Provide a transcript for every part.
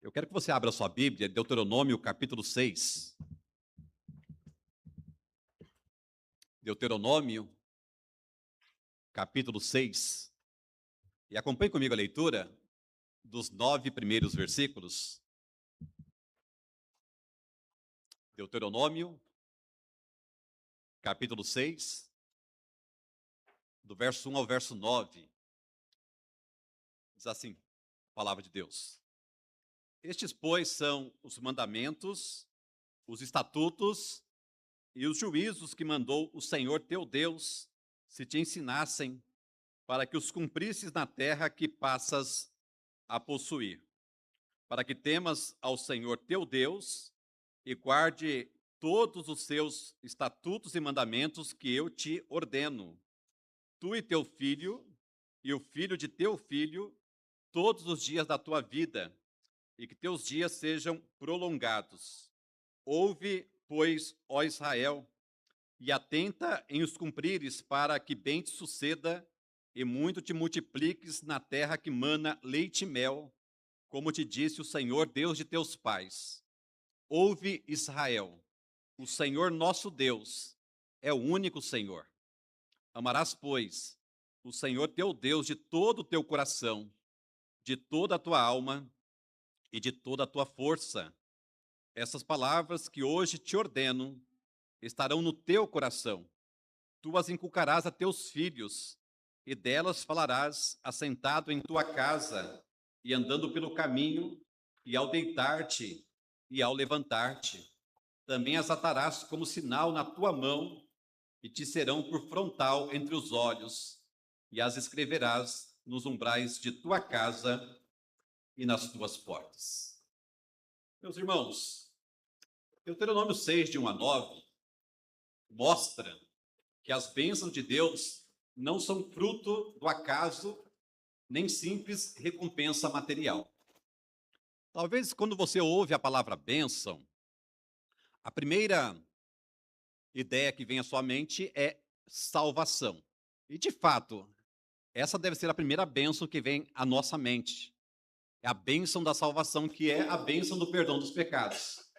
Eu quero que você abra a sua Bíblia, Deuteronômio capítulo 6. Deuteronômio capítulo 6. E acompanhe comigo a leitura dos 9 primeiros versículos. Deuteronômio capítulo 6, do verso 1 ao verso 9. Diz assim a palavra de Deus: Estes, pois, são os mandamentos, os estatutos e os juízos que mandou o Senhor teu Deus, se te ensinassem, para que os cumprisses na terra que passas a possuir, para que temas ao Senhor teu Deus e guarde todos os seus estatutos e mandamentos que eu te ordeno, tu e teu filho, e o filho de teu filho, todos os dias da tua vida, e que teus dias sejam prolongados. Ouve, pois, ó Israel, e atenta em os cumprires, para que bem te suceda e muito te multipliques na terra que mana leite e mel, como te disse o Senhor, Deus de teus pais. Ouve, Israel, o Senhor nosso Deus é o único Senhor. Amarás, pois, o Senhor teu Deus de todo o teu coração, de toda a tua alma e de toda a tua força. Essas palavras que hoje te ordeno estarão no teu coração. Tu as inculcarás a teus filhos, e delas falarás assentado em tua casa, e andando pelo caminho, e ao deitar-te, e ao levantar-te. Também as atarás como sinal na tua mão, e te serão por frontal entre os olhos, e as escreverás nos umbrais de tua casa e nas tuas portas. Meus irmãos, Deuteronômio 6, de 1 a 9, mostra que as bênçãos de Deus não são fruto do acaso, nem simples recompensa material. Talvez quando você ouve a palavra bênção, a primeira ideia que vem à sua mente é salvação. E de fato, essa deve ser a primeira bênção que vem à nossa mente. É a bênção da salvação, que é a bênção do perdão dos pecados,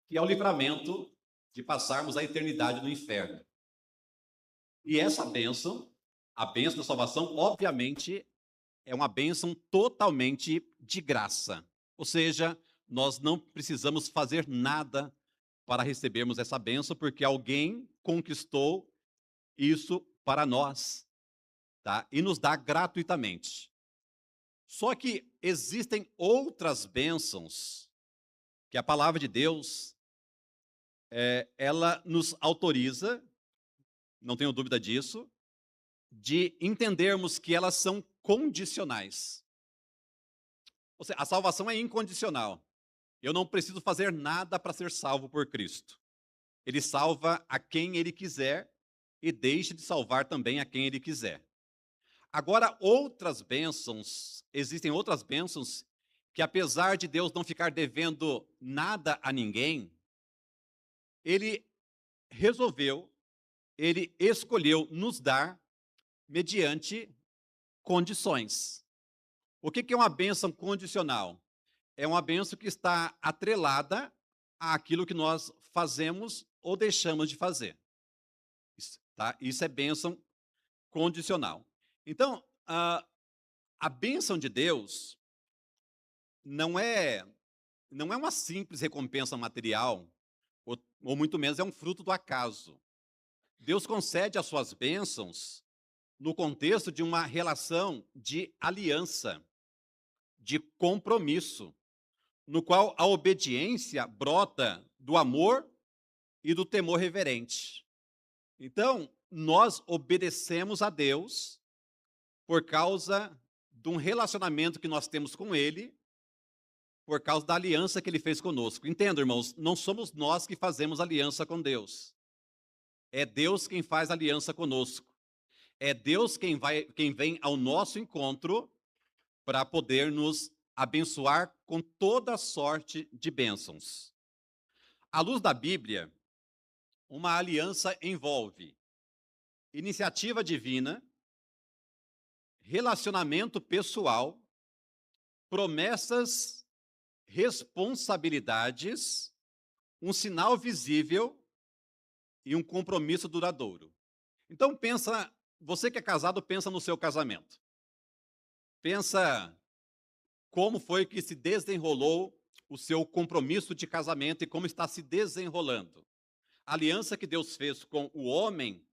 que é o livramento de passarmos a eternidade no inferno. E essa bênção, a bênção da salvação, obviamente, é uma bênção totalmente de graça. Ou seja, nós não precisamos fazer nada para recebermos essa bênção, porque alguém conquistou isso para nós, tá? E nos dá gratuitamente. Só que existem outras bênçãos que a palavra de Deus, ela nos autoriza, não tenho dúvida disso, de entendermos que elas são condicionais. Ou seja, a salvação é incondicional. Eu não preciso fazer nada para ser salvo por Cristo. Ele salva a quem Ele quiser e deixa de salvar também a quem Ele quiser. Agora, existem outras bênçãos que, apesar de Deus não ficar devendo nada a ninguém, Ele escolheu nos dar mediante condições. O que é uma bênção condicional? É uma bênção que está atrelada àquilo que nós fazemos ou deixamos de fazer. Tá? Isso é bênção condicional. Então, a bênção de Deus não é uma simples recompensa material, ou muito menos é um fruto do acaso. Deus concede as suas bênçãos no contexto de uma relação de aliança, de compromisso, no qual a obediência brota do amor e do temor reverente. Então, nós obedecemos a Deus por causa de um relacionamento que nós temos com Ele, por causa da aliança que Ele fez conosco. Entenda, irmãos, não somos nós que fazemos aliança com Deus. É Deus quem faz aliança conosco. É Deus quem vem ao nosso encontro para poder nos abençoar com toda sorte de bênçãos. À luz da Bíblia, uma aliança envolve iniciativa divina, relacionamento pessoal, promessas responsabilidades, um sinal visível e um compromisso duradouro. Então pensa, você que é casado, pensa no seu casamento. Pensa como foi que se desenrolou o seu compromisso de casamento e como está se desenrolando. A aliança que Deus fez com o homem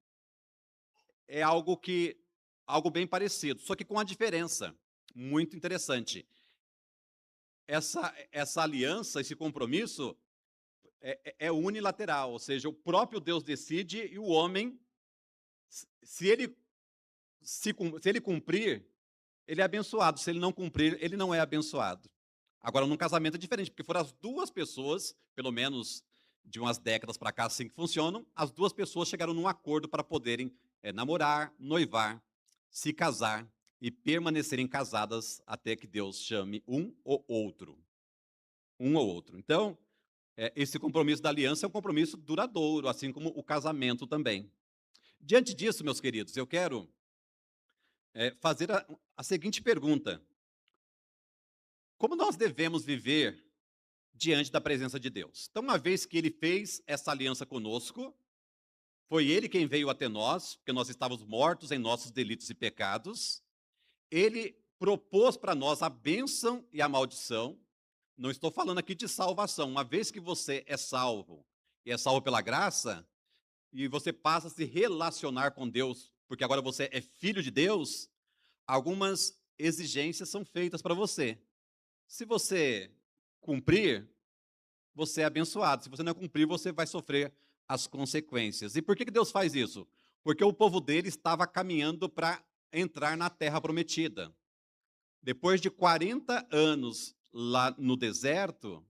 é algo bem parecido, só que com a diferença muito interessante. Essa aliança, esse compromisso é unilateral, ou seja, o próprio Deus decide e o homem, se ele se ele cumprir, ele é abençoado. Se ele não cumprir, ele não é abençoado. Agora, num casamento é diferente, porque foram as duas pessoas, pelo menos de umas décadas para cá, assim que funcionam, as duas pessoas chegaram num acordo para poderem namorar, noivar, se casar e permanecerem casadas até que Deus chame um ou outro. Um ou outro. Então, esse compromisso da aliança é um compromisso duradouro, assim como o casamento também. Diante disso, meus queridos, eu quero fazer a seguinte pergunta: como nós devemos viver diante da presença de Deus? Então, uma vez que ele fez essa aliança conosco, foi ele quem veio até nós, porque nós estávamos mortos em nossos delitos e pecados, ele propôs para nós a bênção e a maldição. Não estou falando aqui de salvação. Uma vez que você é salvo, e é salvo pela graça, e você passa a se relacionar com Deus, porque agora você é filho de Deus, algumas exigências são feitas para você. Se você cumprir, você é abençoado. Se você não cumprir, você vai sofrer as consequências. E por que Deus faz isso? Porque o povo dele estava caminhando para entrar na terra prometida. Depois de 40 anos lá no deserto,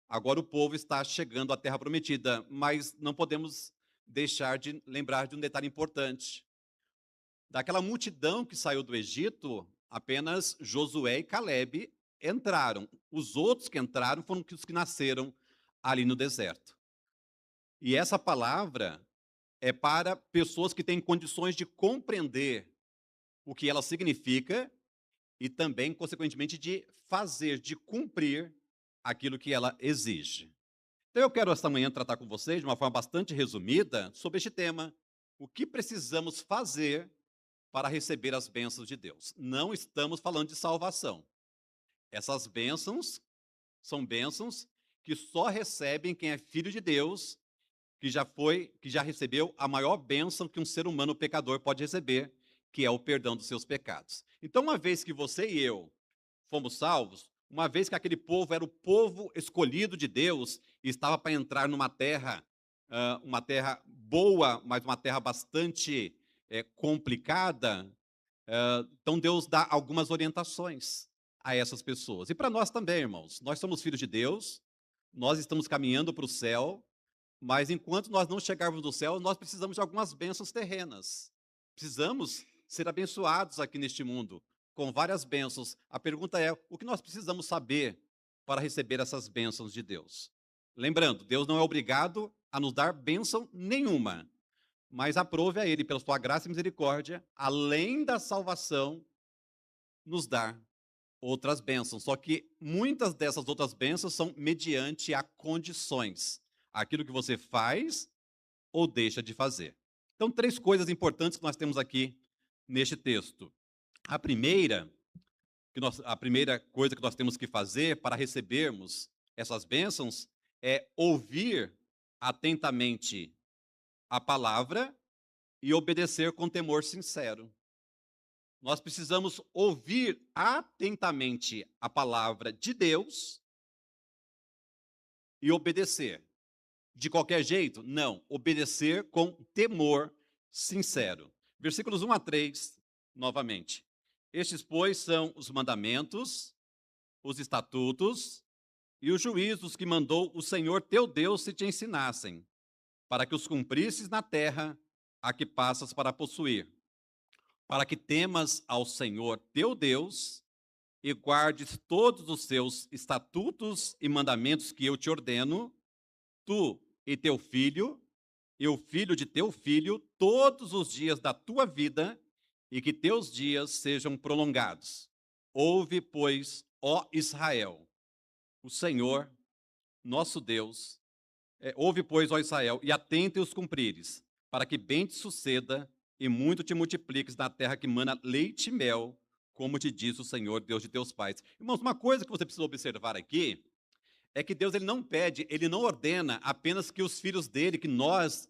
agora o povo está chegando à terra prometida, mas não podemos deixar de lembrar de um detalhe importante. Daquela multidão que saiu do Egito, apenas Josué e Calebe entraram. Os outros que entraram foram os que nasceram ali no deserto. E essa palavra é para pessoas que têm condições de compreender o que ela significa e também, consequentemente, de fazer, de cumprir aquilo que ela exige. Então, eu quero esta manhã tratar com vocês, de uma forma bastante resumida, sobre este tema: o que precisamos fazer para receber as bênçãos de Deus. Não estamos falando de salvação. Essas bênçãos são bênçãos que só recebem quem é filho de Deus, que já recebeu a maior bênção que um ser humano pecador pode receber, que é o perdão dos seus pecados. Então, uma vez que você e eu fomos salvos, uma vez que aquele povo era o povo escolhido de Deus e estava para entrar numa terra, uma terra boa, mas uma terra bastante complicada, então Deus dá algumas orientações a essas pessoas. E para nós também, irmãos, nós somos filhos de Deus, nós estamos caminhando para o céu, mas enquanto nós não chegarmos no céu, nós precisamos de algumas bênçãos terrenas. Precisamos ser abençoados aqui neste mundo, com várias bênçãos. A pergunta é: o que nós precisamos saber para receber essas bênçãos de Deus? Lembrando, Deus não é obrigado a nos dar bênção nenhuma, mas aprove a Ele, pela sua graça e misericórdia, além da salvação, nos dar outras bênçãos. Só que muitas dessas outras bênçãos são mediante a condições. Aquilo que você faz ou deixa de fazer. Então, 3 coisas importantes que nós temos aqui neste texto. A primeira coisa que nós temos que fazer para recebermos essas bênçãos é ouvir atentamente a palavra e obedecer com temor sincero. Nós precisamos ouvir atentamente a palavra de Deus e obedecer. De qualquer jeito? Não. Obedecer com temor sincero. Versículos 1 a 3, novamente. Estes, pois, são os mandamentos, os estatutos e os juízos que mandou o Senhor teu Deus se te ensinassem, para que os cumprisses na terra a que passas para possuir, para que temas ao Senhor teu Deus e guardes todos os seus estatutos e mandamentos que eu te ordeno, tu e teu filho, e o filho de teu filho, todos os dias da tua vida, e que teus dias sejam prolongados. Ouve, pois, ó Israel, o Senhor, nosso Deus, ouve, pois, ó Israel, e atenta e os cumprires, para que bem te suceda e muito te multipliques na terra que mana leite e mel, como te diz o Senhor, Deus de teus pais. Irmãos, uma coisa que você precisa observar aqui é que Deus ele não pede, ele não ordena apenas que os filhos dele, que nós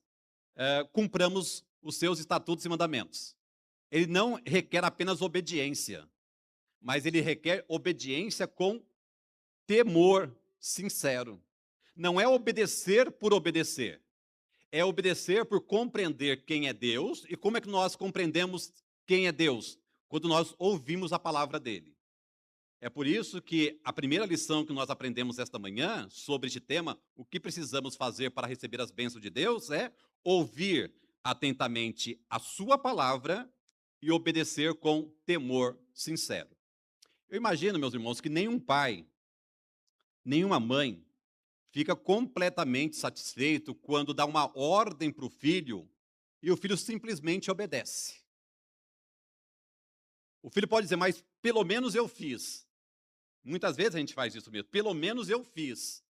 cumpramos os seus estatutos e mandamentos. Ele não requer apenas obediência, mas ele requer obediência com temor sincero. Não é obedecer por obedecer, é obedecer por compreender quem é Deus e como é que nós compreendemos quem é Deus, quando nós ouvimos a palavra dele. É por isso que a primeira lição que nós aprendemos esta manhã sobre este tema, o que precisamos fazer para receber as bênçãos de Deus, é ouvir atentamente a sua palavra e obedecer com temor sincero. Eu imagino, meus irmãos, que nenhum pai, nenhuma mãe fica completamente satisfeito quando dá uma ordem para o filho e o filho simplesmente obedece. O filho pode dizer, mas pelo menos eu fiz. Muitas vezes a gente faz isso mesmo, pelo menos eu fiz.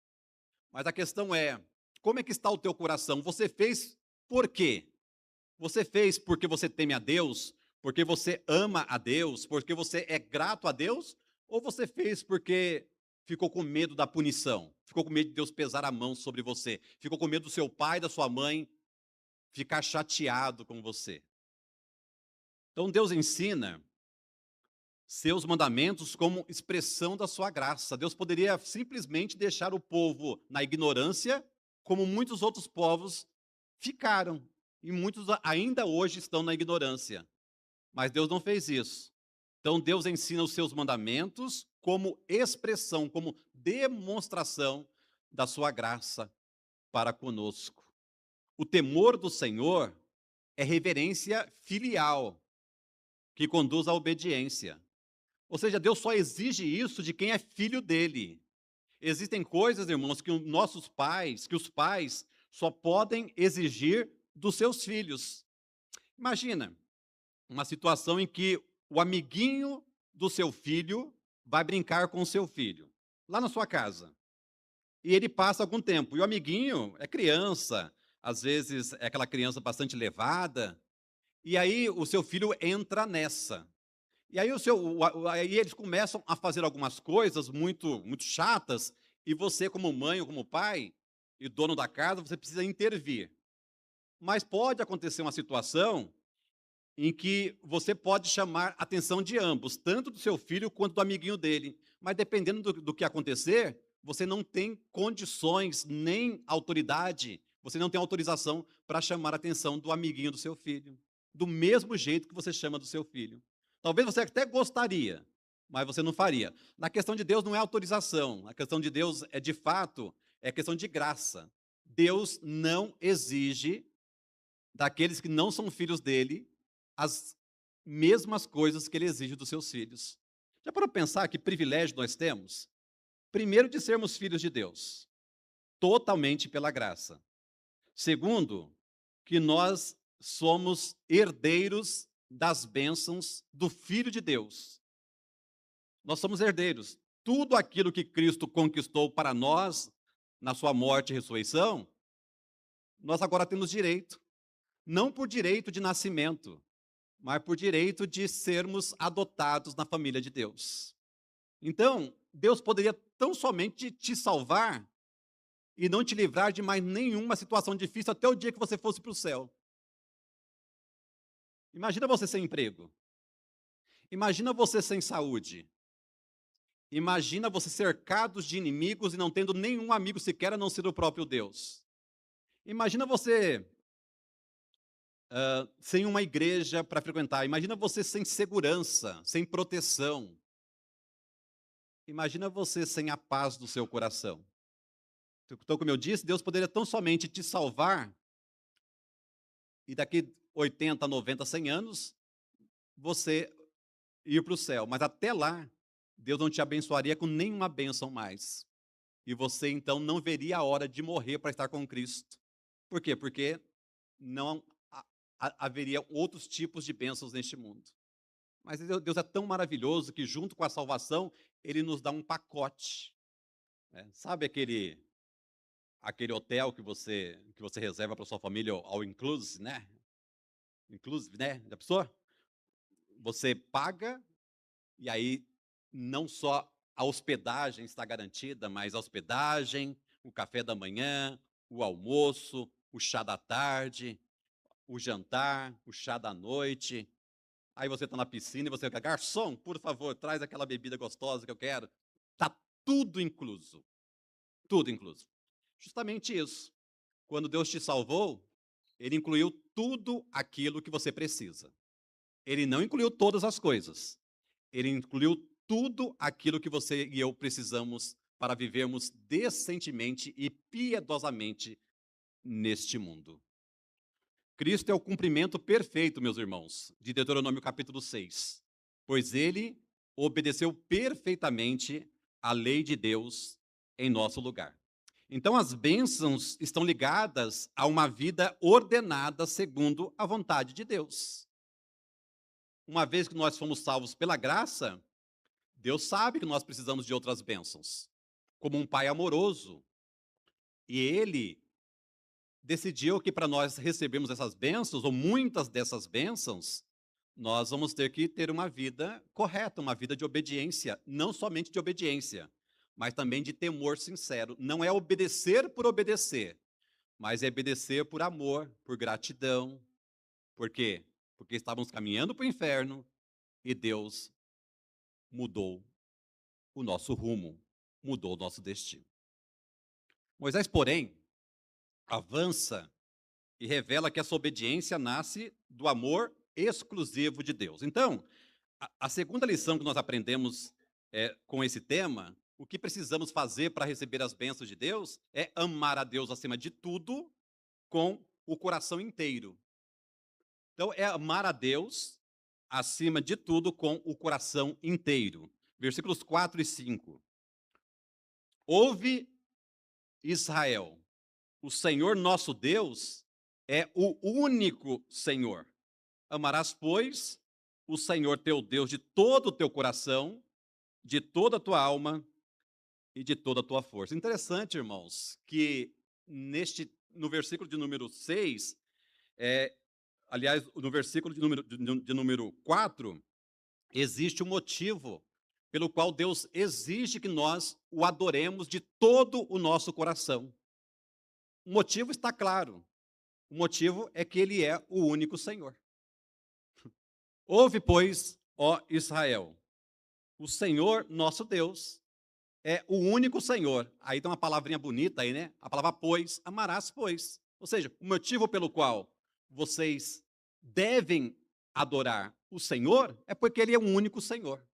Mas a questão é, como é que está o teu coração? Você fez por quê? Você fez porque você teme a Deus? Porque você ama a Deus? Porque você é grato a Deus? Ou você fez porque ficou com medo da punição? Ficou com medo de Deus pesar a mão sobre você? Ficou com medo do seu pai, da sua mãe ficar chateado com você? Então Deus ensina seus mandamentos como expressão da sua graça. Deus poderia simplesmente deixar o povo na ignorância, como muitos outros povos ficaram, e muitos ainda hoje estão na ignorância. Mas Deus não fez isso. Então Deus ensina os seus mandamentos como expressão, como demonstração da sua graça para conosco. O temor do Senhor é reverência filial, que conduz à obediência. Ou seja, Deus só exige isso de quem é filho dele. Existem coisas, irmãos, que os pais só podem exigir dos seus filhos. Imagina uma situação em que o amiguinho do seu filho vai brincar com o seu filho, lá na sua casa. E ele passa algum tempo. E o amiguinho é criança, às vezes é aquela criança bastante levada. E aí o seu filho entra nessa. E aí, aí eles começam a fazer algumas coisas muito chatas, e você, como mãe ou como pai, e dono da casa, você precisa intervir. Mas pode acontecer uma situação em que você pode chamar a atenção de ambos, tanto do seu filho quanto do amiguinho dele. Mas dependendo do que acontecer, você não tem condições, nem autoridade, você não tem autorização para chamar a atenção do amiguinho do seu filho, do mesmo jeito que você chama do seu filho. Talvez você até gostaria, mas você não faria. Na questão de Deus não é autorização, a questão de Deus é de fato, é questão de graça. Deus não exige daqueles que não são filhos dele as mesmas coisas que ele exige dos seus filhos. Já para pensar que privilégio nós temos? Primeiro, de sermos filhos de Deus, totalmente pela graça. Segundo, que nós somos herdeiros das bênçãos do Filho de Deus. Nós somos herdeiros. Tudo aquilo que Cristo conquistou para nós, na sua morte e ressurreição, nós agora temos direito. Não por direito de nascimento, mas por direito de sermos adotados na família de Deus. Então, Deus poderia tão somente te salvar e não te livrar de mais nenhuma situação difícil até o dia que você fosse para o céu. Imagina você sem emprego. Imagina você sem saúde. Imagina você cercado de inimigos e não tendo nenhum amigo sequer a não ser o próprio Deus. Imagina você sem uma igreja para frequentar. Imagina você sem segurança, sem proteção. Imagina você sem a paz do seu coração. Então, como eu disse, Deus poderia tão somente te salvar e daqui 80, 90, 100 anos, você ir para o céu. Mas até lá, Deus não te abençoaria com nenhuma bênção mais. E você, então, não veria a hora de morrer para estar com Cristo. Por quê? Porque não haveria outros tipos de bênçãos neste mundo. Mas Deus é tão maravilhoso que, junto com a salvação, Ele nos dá um pacote. né? Sabe aquele hotel que você reserva para sua família ao inclusive, né? Inclusive, né? Já pensou? Você paga e aí não só a hospedagem está garantida, mas a hospedagem, o café da manhã, o almoço, o chá da tarde, o jantar, o chá da noite. Aí você está na piscina e você quer, garçom, por favor, traz aquela bebida gostosa que eu quero. Está tudo incluso. Tudo incluso. Justamente isso. Quando Deus te salvou, Ele incluiu tudo aquilo que você precisa. Ele não incluiu todas as coisas. Ele incluiu tudo aquilo que você e eu precisamos para vivermos decentemente e piedosamente neste mundo. Cristo é o cumprimento perfeito, meus irmãos, de Deuteronômio capítulo 6, pois ele obedeceu perfeitamente à lei de Deus em nosso lugar. Então, as bênçãos estão ligadas a uma vida ordenada segundo a vontade de Deus. Uma vez que nós fomos salvos pela graça, Deus sabe que nós precisamos de outras bênçãos, como um pai amoroso. E ele decidiu que para nós recebermos essas bênçãos, ou muitas dessas bênçãos, nós vamos ter que ter uma vida correta, uma vida de obediência, não somente de obediência, mas também de temor sincero. Não é obedecer por obedecer, mas é obedecer por amor, por gratidão. Por quê? Porque estávamos caminhando para o inferno e Deus mudou o nosso rumo, mudou o nosso destino. Moisés, porém, avança e revela que essa obediência nasce do amor exclusivo de Deus. Então, a segunda lição que nós aprendemos com esse tema, o que precisamos fazer para receber as bênçãos de Deus é amar a Deus acima de tudo com o coração inteiro. Então, é amar a Deus acima de tudo com o coração inteiro. Versículos 4 e 5. Ouve, Israel, o Senhor nosso Deus é o único Senhor. Amarás, pois, o Senhor teu Deus de todo o teu coração, de toda a tua alma e de toda a tua força. Interessante, irmãos, que no versículo de número 6, aliás, no versículo de número 4, existe um motivo pelo qual Deus exige que nós o adoremos de todo o nosso coração. O motivo está claro. O motivo é que ele é o único Senhor. Ouve, pois, ó Israel, o Senhor nosso Deus é o único Senhor. Aí tem uma palavrinha bonita aí, né? A palavra pois, amarás, pois. Ou seja, o motivo pelo qual vocês devem adorar o Senhor é porque ele é o único Senhor.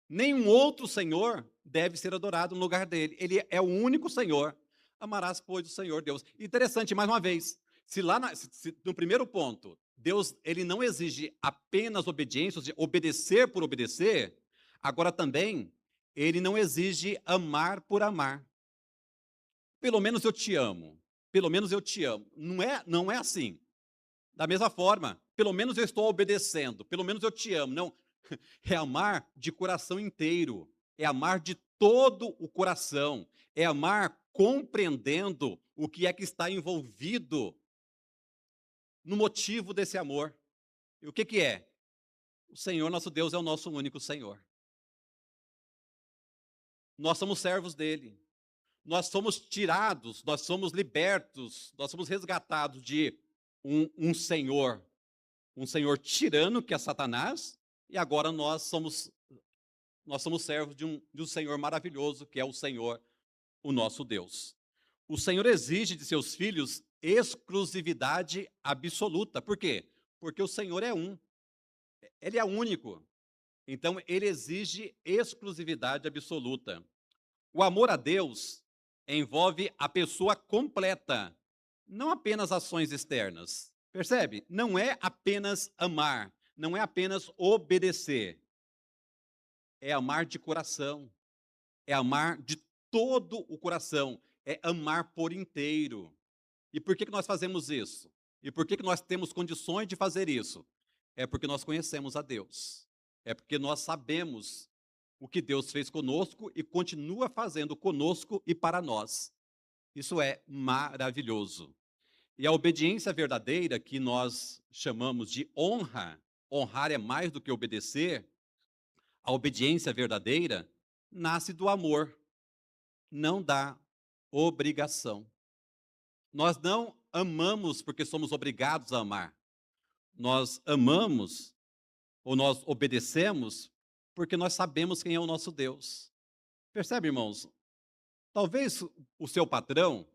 Nenhum outro Senhor deve ser adorado no lugar dele. Ele é o único Senhor. Amarás, pois, o Senhor Deus. Interessante, mais uma vez, se no primeiro ponto, Deus ele não exige apenas obediência, ou seja, obedecer por obedecer, agora também ele não exige amar por amar. Pelo menos eu te amo. Pelo menos eu te amo. Não é assim. Da mesma forma, pelo menos eu estou obedecendo, pelo menos eu te amo. Não, é amar de coração inteiro, é amar de todo o coração, é amar compreendendo o que é que está envolvido no motivo desse amor. E o que que é? O Senhor nosso Deus é o nosso único Senhor. Nós somos servos dele. Nós somos tirados, nós somos libertos, nós somos resgatados de um senhor tirano, que é Satanás, e agora nós somos servos de um Senhor maravilhoso, que é o Senhor, o nosso Deus. O Senhor exige de seus filhos exclusividade absoluta. Por quê? Porque o Senhor é um. Ele é único. Então, ele exige exclusividade absoluta. O amor a Deus envolve a pessoa completa, não apenas ações externas. Percebe? Não é apenas amar, não é apenas obedecer. É amar de coração, é amar de todo o coração, é amar por inteiro. E por que nós fazemos isso? E por que nós temos condições de fazer isso? É porque nós conhecemos a Deus. É porque nós sabemos o que Deus fez conosco e continua fazendo conosco e para nós. Isso é maravilhoso. E a obediência verdadeira, que nós chamamos de honra, honrar é mais do que obedecer, a obediência verdadeira nasce do amor, não da obrigação. Nós não amamos porque somos obrigados a amar. Nós amamos ou nós obedecemos porque nós sabemos quem é o nosso Deus. Percebe, irmãos? Talvez o seu patrão,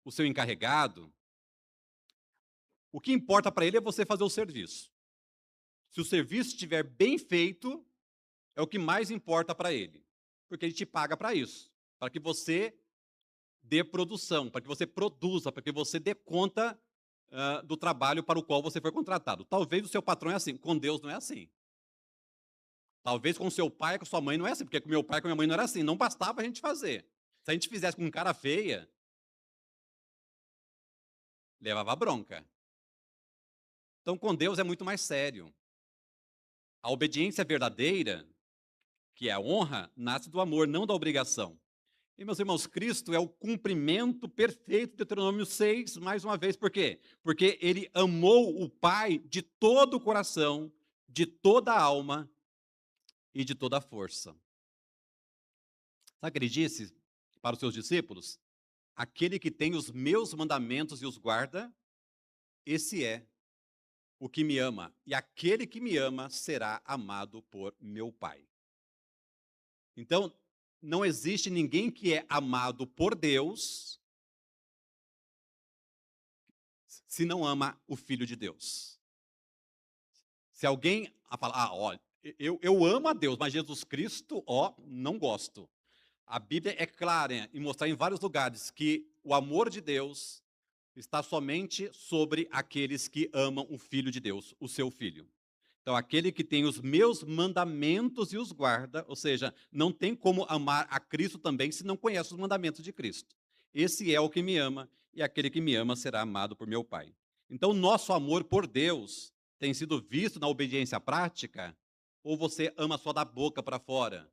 o seu encarregado, o que importa para ele é você fazer o serviço. Se o serviço estiver bem feito, é o que mais importa para ele, porque ele te paga para isso, para que você dê produção, para que você produza, para que você dê conta do trabalho para o qual você foi contratado. Talvez o seu patrão é assim, com Deus não é assim. Talvez com o seu pai, com sua mãe não é assim, porque com meu pai e com minha mãe não era assim, não bastava a gente fazer. Se a gente fizesse com cara feia, levava bronca. Então com Deus é muito mais sério. A obediência verdadeira, que é a honra, nasce do amor, não da obrigação. E, meus irmãos, Cristo é o cumprimento perfeito de Deuteronômio 6, mais uma vez, por quê? Porque ele amou o Pai de todo o coração, de toda a alma e de toda a força. Sabe o que ele disse para os seus discípulos? Aquele que tem os meus mandamentos e os guarda, esse é o que me ama. E aquele que me ama será amado por meu Pai. Então, não existe ninguém que é amado por Deus se não ama o Filho de Deus. Se alguém falar, olha, eu amo a Deus, mas Jesus Cristo, não gosto. A Bíblia é clara em mostrar em vários lugares que o amor de Deus está somente sobre aqueles que amam o Filho de Deus, o seu Filho. Então, aquele que tem os meus mandamentos e os guarda, ou seja, não tem como amar a Cristo também se não conhece os mandamentos de Cristo. Esse é o que me ama, e aquele que me ama será amado por meu Pai. Então, nosso amor por Deus tem sido visto na obediência prática, ou você ama só da boca para fora,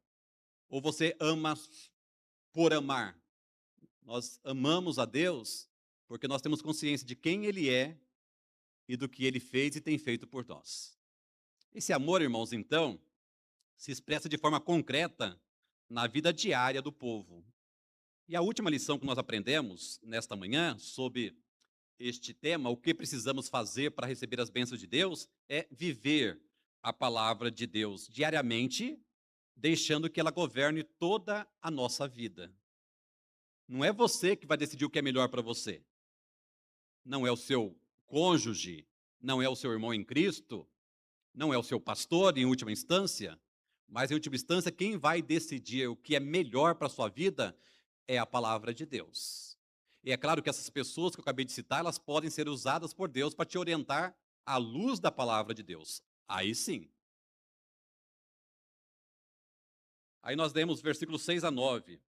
ou você ama por amar. Nós amamos a Deus porque nós temos consciência de quem Ele é e do que Ele fez e tem feito por nós. Esse amor, irmãos, então, se expressa de forma concreta na vida diária do povo. E a última lição que nós aprendemos nesta manhã sobre este tema, o que precisamos fazer para receber as bênçãos de Deus, é viver a palavra de Deus diariamente, deixando que ela governe toda a nossa vida. Não é você que vai decidir o que é melhor para você. Não é o seu cônjuge, não é o seu irmão em Cristo, não é o seu pastor, em última instância, mas em última instância, quem vai decidir o que é melhor para a sua vida é a palavra de Deus. E é claro que essas pessoas que eu acabei de citar, elas podem ser usadas por Deus para te orientar à luz da palavra de Deus. Aí sim. Aí nós lemos versículos 6 a 9.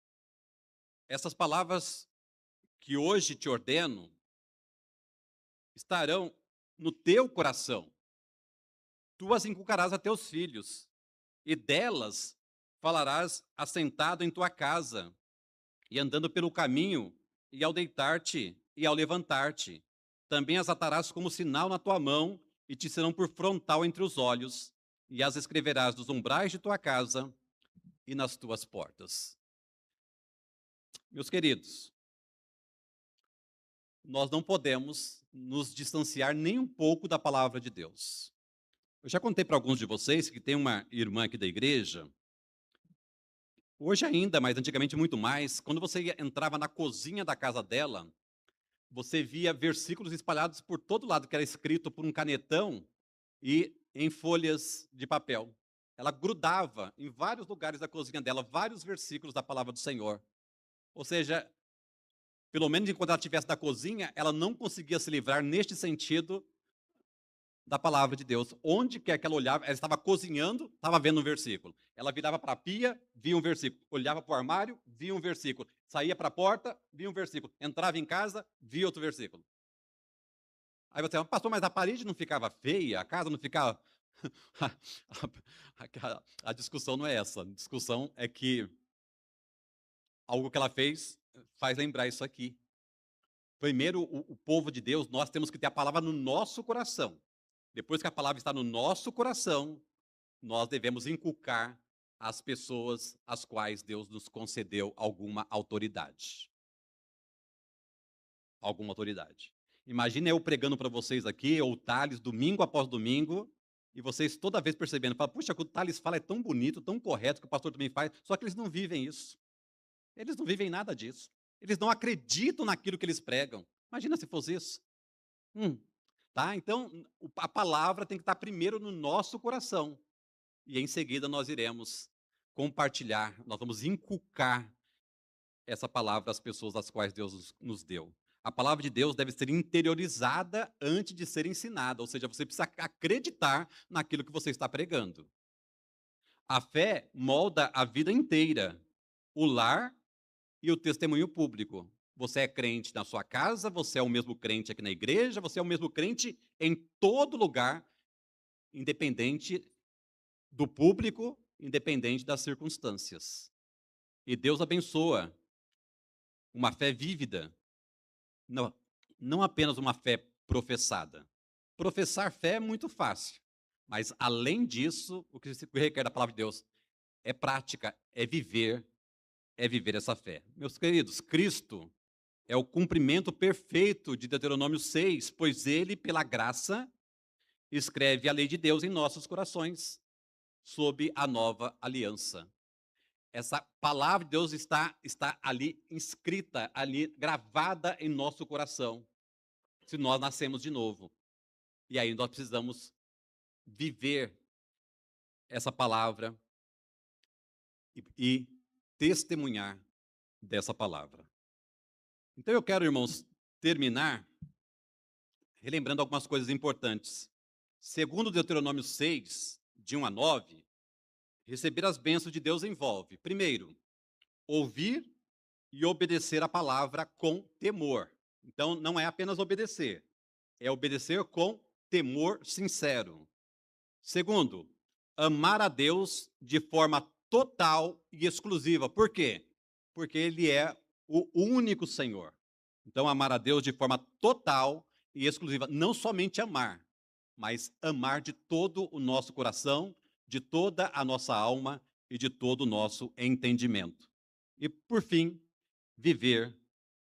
Essas palavras que hoje te ordeno estarão no teu coração. Tu as inculcarás a teus filhos, e delas falarás assentado em tua casa, e andando pelo caminho, e ao deitar-te e ao levantar-te. Também as atarás como sinal na tua mão, e te serão por frontal entre os olhos, e as escreverás nos umbrais de tua casa e nas tuas portas. Meus queridos, nós não podemos nos distanciar nem um pouco da palavra de Deus. Eu já contei para alguns de vocês que tem uma irmã aqui da igreja, hoje ainda, mas antigamente muito mais, quando você entrava na cozinha da casa dela, você via versículos espalhados por todo lado, que era escrito por um canetão e em folhas de papel. Ela grudava em vários lugares da cozinha dela, vários versículos da palavra do Senhor. Ou seja, pelo menos enquanto ela estivesse na cozinha, ela não conseguia se livrar neste sentido da palavra de Deus. Onde quer que ela olhava, ela estava cozinhando, estava vendo um versículo. Ela virava para a pia, via um versículo. Olhava para o armário, via um versículo. Saía para a porta, via um versículo. Entrava em casa, via outro versículo. Aí você fala, pastor, mas a parede não ficava feia? A casa não ficava... A discussão não é essa. A discussão é que algo que ela fez faz lembrar isso aqui. Primeiro, o povo de Deus, nós temos que ter a palavra no nosso coração. Depois que a palavra está no nosso coração, nós devemos inculcar às pessoas às quais Deus nos concedeu alguma autoridade. Alguma autoridade. Imagina eu pregando para vocês aqui, ou o Thales, domingo após domingo, e vocês toda vez percebendo, fala, puxa, o que o Thales fala é tão bonito, tão correto, que o pastor também faz, só que eles não vivem isso. Eles não vivem nada disso. Eles não acreditam naquilo que eles pregam. Imagina se fosse isso. Tá? Então, a palavra tem que estar primeiro no nosso coração. E em seguida nós iremos compartilhar, nós vamos inculcar essa palavra às pessoas às quais Deus nos deu. A palavra de Deus deve ser interiorizada antes de ser ensinada, ou seja, você precisa acreditar naquilo que você está pregando. A fé molda a vida inteira, o lar e o testemunho público. Você é crente na sua casa, você é o mesmo crente aqui na igreja, você é o mesmo crente em todo lugar, independente do público, independente das circunstâncias. E Deus abençoa uma fé vívida, não apenas uma fé professada. Professar fé é muito fácil, mas além disso, o que se requer da palavra de Deus é prática, é viver essa fé. Meus queridos, Cristo é o cumprimento perfeito de Deuteronômio 6, pois ele, pela graça, escreve a lei de Deus em nossos corações, sob a nova aliança. Essa palavra de Deus está ali inscrita, ali gravada em nosso coração, se nós nascemos de novo. E aí nós precisamos viver essa palavra e testemunhar dessa palavra. Então eu quero, irmãos, terminar relembrando algumas coisas importantes. Segundo Deuteronômio 6, de 1 a 9, receber as bênçãos de Deus envolve, primeiro, ouvir e obedecer a palavra com temor. Então, não é apenas obedecer, é obedecer com temor sincero. Segundo, amar a Deus de forma total e exclusiva. Por quê? Porque Ele é o único Senhor. Então, amar a Deus de forma total e exclusiva. Não somente amar, mas amar de todo o nosso coração, de toda a nossa alma e de todo o nosso entendimento. E, por fim, viver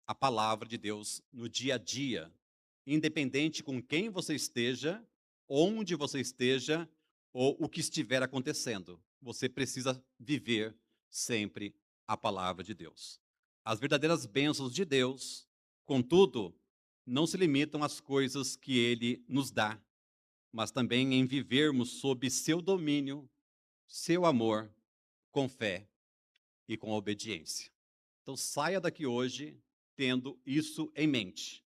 a palavra de Deus no dia a dia, independente com quem você esteja, onde você esteja ou o que estiver acontecendo. Você precisa viver sempre a palavra de Deus. As verdadeiras bênçãos de Deus, contudo, não se limitam às coisas que Ele nos dá, mas também em vivermos sob seu domínio, seu amor, com fé e com obediência. Então saia daqui hoje tendo isso em mente.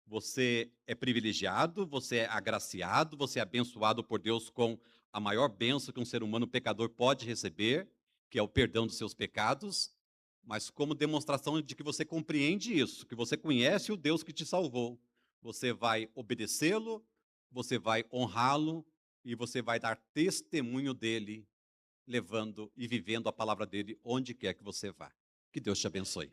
Você é privilegiado, você é agraciado, você é abençoado por Deus com a maior bênção que um ser humano pecador pode receber, que é o perdão dos seus pecados, mas como demonstração de que você compreende isso, que você conhece o Deus que te salvou, você vai obedecê-lo, você vai honrá-lo e você vai dar testemunho dele, levando e vivendo a palavra dele onde quer que você vá. Que Deus te abençoe.